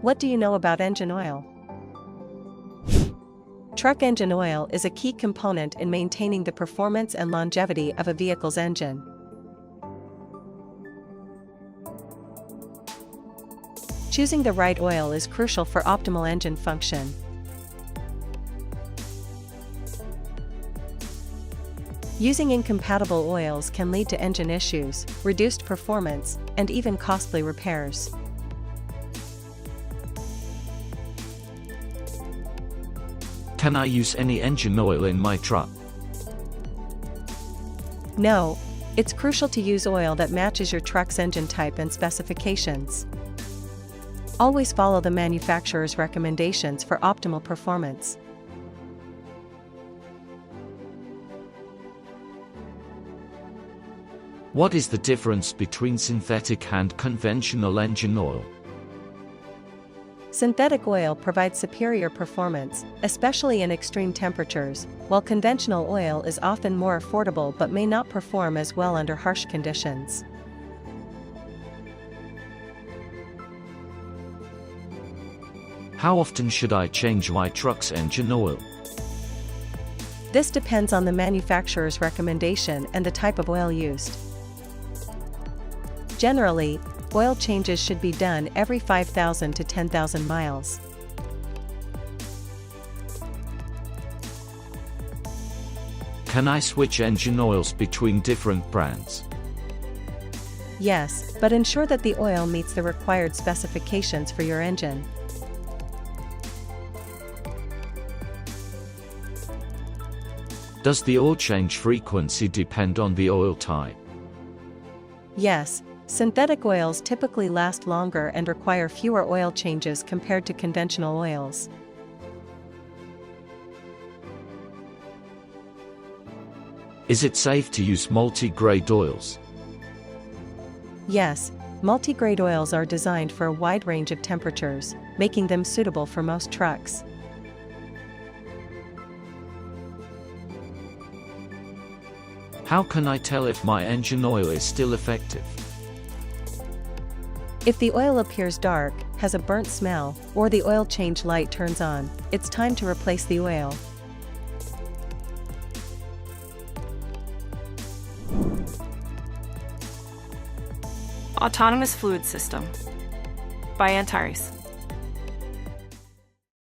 What do you know about engine oil? Truck engine oil is a key component in maintaining the performance and longevity of a vehicle's engine. Choosing the right oil is crucial for optimal engine function. Using incompatible oils can lead to engine issues, reduced performance, and even costly repairs. Can I use any engine oil in my truck? No, it's crucial to use oil that matches your truck's engine type and specifications. Always follow the manufacturer's recommendations for optimal performance. What is the difference between synthetic and conventional engine oil? Synthetic oil provides superior performance, especially in extreme temperatures, while conventional oil is often more affordable but may not perform as well under harsh conditions. How often should I change my truck's engine oil? This depends on the manufacturer's recommendation and the type of oil used. Generally, oil changes should be done every 5,000 to 10,000 miles. Can I switch engine oils between different brands? Yes, but ensure that the oil meets the required specifications for your engine. Does the oil change frequency depend on the oil type? Yes, synthetic oils typically last longer and require fewer oil changes compared to conventional oils. Is it safe to use multi-grade oils? Yes, multi-grade oils are designed for a wide range of temperatures, making them suitable for most trucks. How can I tell if my engine oil is still effective? If the oil appears dark, has a burnt smell, or the oil change light turns on, it's time to replace the oil. Autonomous Fluid System by Antares.